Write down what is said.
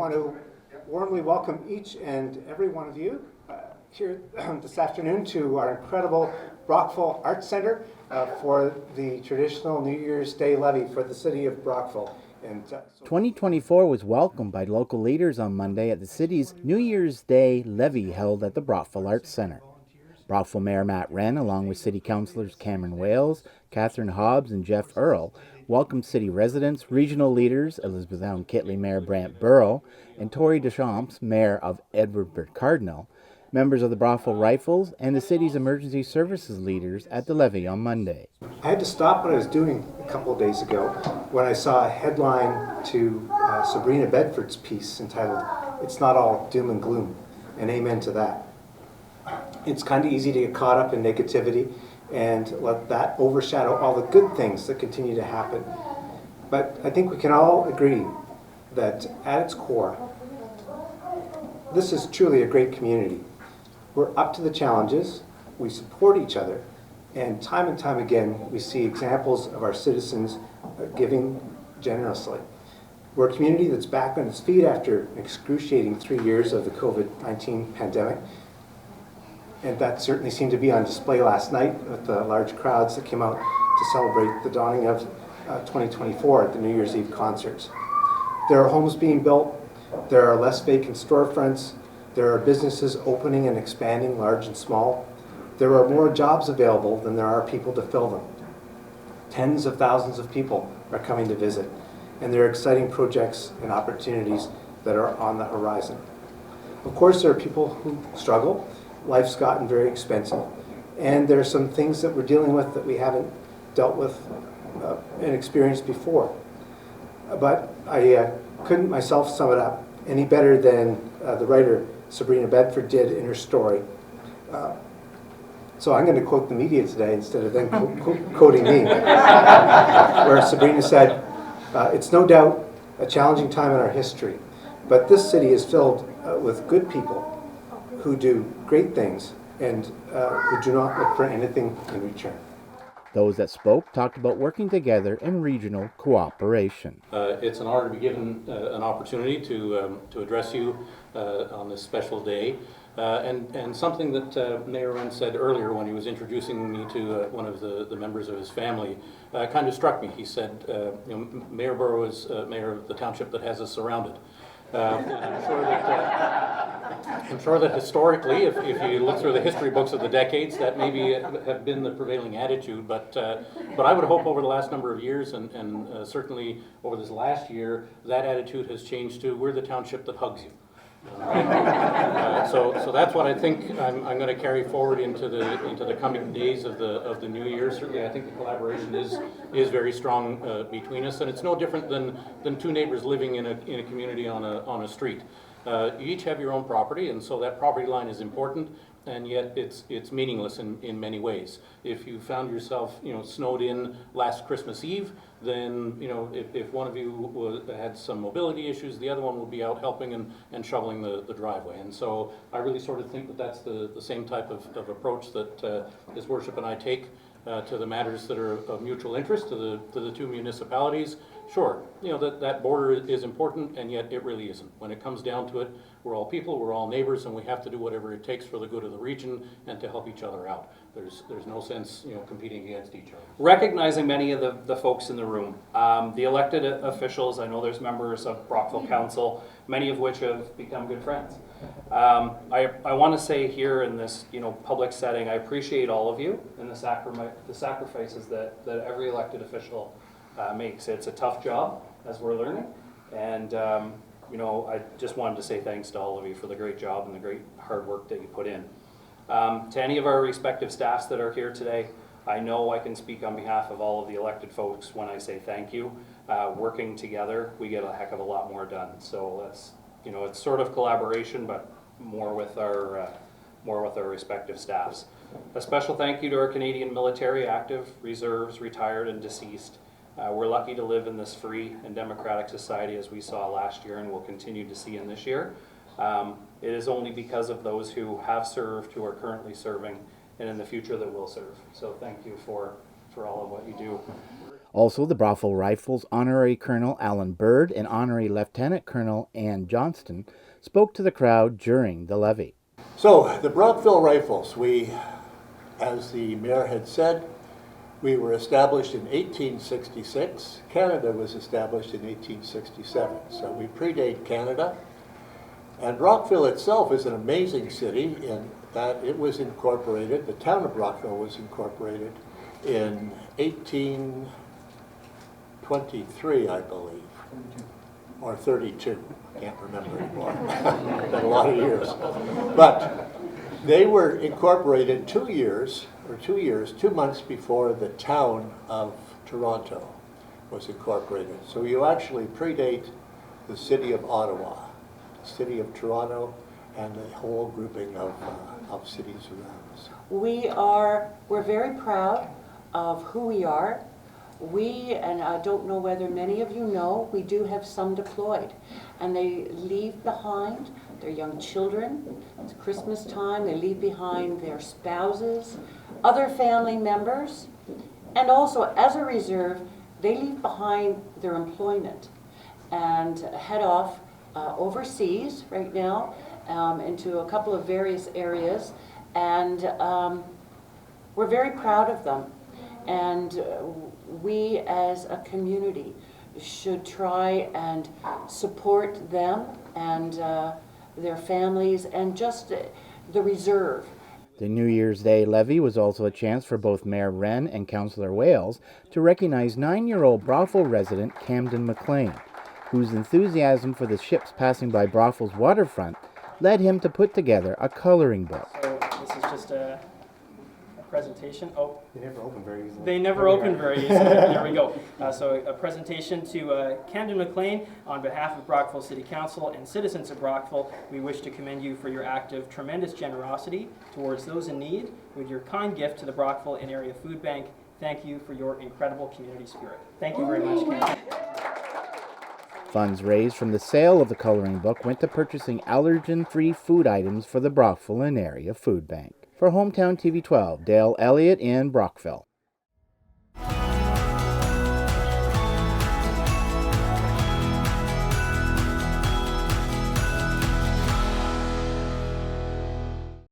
want to warmly welcome each and every one of you here this afternoon to our incredible Brockville Arts Centre for the traditional New Year's Day levee for the city of Brockville. 2024 was welcomed by local leaders on Monday at the city's New Year's Day levee held at the Brockville Arts Centre. Brockville Mayor Matt Wren, along with City Councillors Cameron Wales, Catherine Hobbs and Jeff Earle, welcomed city residents, regional leaders, Elizabethtown Kittley Mayor Brant Burrow, and Tory Deschamps, Mayor of Edwardburg Cardinal, members of the Brockville Rifles, and the city's emergency services leaders at the levee on Monday. I had to stop what I was doing a couple of days ago when I saw a headline to Sabrina Bedford's piece entitled, "It's Not All Doom and Gloom," and amen to that. It's kind of easy to get caught up in negativity and let that overshadow all the good things that continue to happen. But I think we can all agree that at its core, this is truly a great community. We're up to the challenges, we support each other, and time again, we see examples of our citizens giving generously. We're a community that's back on its feet after an excruciating 3 years of the COVID-19 pandemic. And that certainly seemed to be on display last night with the large crowds that came out to celebrate the dawning of 2024 at the New Year's Eve concerts. There are homes being built, there are less vacant storefronts, there are businesses opening and expanding, large and small. There are more jobs available than there are people to fill them. Tens of thousands of people are coming to visit, and there are exciting projects and opportunities that are on the horizon. Of course, there are people who struggle. Life's gotten very expensive, and there are some things that we're dealing with that we haven't dealt with and experienced before. But I couldn't myself sum it up any better than the writer Sabrina Bedford did in her story. So I'm going to quote the media today instead of them quoting me, where Sabrina said, "It's no doubt a challenging time in our history, but this city is filled with good people who do great things and who do not look for anything in return." Those that spoke talked about working together in regional cooperation. It's an honor to be given an opportunity to address you on this special day. And something that Mayor Wren said earlier when he was introducing me to one of the members of his family kind of struck me. He said, Mayor Burrow is mayor of the township that has us surrounded. And I'm sure that historically, if you look through the history books of the decades, that maybe have been the prevailing attitude. But I would hope over the last number of years, and certainly over this last year, that attitude has changed to we're the township that hugs you. So that's what I think I'm going to carry forward into the coming days of the new year. Certainly, I think the collaboration is very strong between us, and it's no different than two neighbors living in a community on a street. You each have your own property, and so that property line is important, and yet it's meaningless in many ways. If you found yourself snowed in last Christmas Eve, then if one of you had some mobility issues, the other one will be out helping and shoveling the driveway. And so I really sort of think that that's the same type of approach that His Worship and I take to the matters that are of mutual interest to the two municipalities. Sure, that border is important, and yet it really isn't. When it comes down to it, we're all people, we're all neighbors, and we have to do whatever it takes for the good of the region and to help each other out. There's no sense competing against each other. Recognizing many of the folks in the room, the elected officials, I know there's members of Brockville Council, many of which have become good friends. I want to say here in this public setting, I appreciate all of you and the sacrifices that every elected official makes. It's a tough job, as we're learning, and I just wanted to say thanks to all of you for the great job and the great hard work that you put in. To any of our respective staffs that are here today, I know I can speak on behalf of all of the elected folks when I say thank you. Working together, we get a heck of a lot more done. So that's it's sort of collaboration, but more with our respective staffs. A special thank you to our Canadian military, active, reserves, retired, and deceased. We're lucky to live in this free and democratic society as we saw last year and will continue to see in this year. It is only because of those who have served, who are currently serving, and in the future that will serve. So thank you for all of what you do. Also, the Brockville Rifles Honorary Colonel Alan Bird and Honorary Lieutenant Colonel Ann Johnston spoke to the crowd during the levee. So, the Brockville Rifles, as the mayor had said, we were established in 1866. Canada was established in 1867, so we predate Canada. And Brockville itself is an amazing city in that it was incorporated, the town of Brockville was incorporated in 1823, I believe, or 32. I can't remember anymore. Been a lot of years. But they were incorporated 2 months before the town of Toronto was incorporated. So you actually predate the city of Ottawa, the city of Toronto, and the whole grouping of cities around us. We're very proud of who we are. And I don't know whether many of you know, we do have some deployed. And they leave behind their young children. It's Christmas time, they leave behind their spouses, other family members, and also as a reserve, they leave behind their employment and head off overseas right now into a couple of various areas. And we're very proud of them. And we as a community should try and support them and their families and just the reserve. The New Year's Day levee was also a chance for both Mayor Wren and Councillor Wales to recognize 9-year-old Brockville resident Camden McLean, whose enthusiasm for the ships passing by Brockville's waterfront led him to put together a coloring book. So this is just a presentation. Oh, They never open very easily. they never open very easily. There we go. So a presentation to Camden McLean on behalf of Brockville City Council and citizens of Brockville. We wish to commend you for your act of tremendous generosity towards those in need with your kind gift to the Brockville and Area Food Bank. Thank you for your incredible community spirit. Thank you very much, Camden. Funds raised from the sale of the coloring book went to purchasing allergen-free food items for the Brockville and Area Food Bank. For Hometown TV 12, Dale Elliott in Brockville.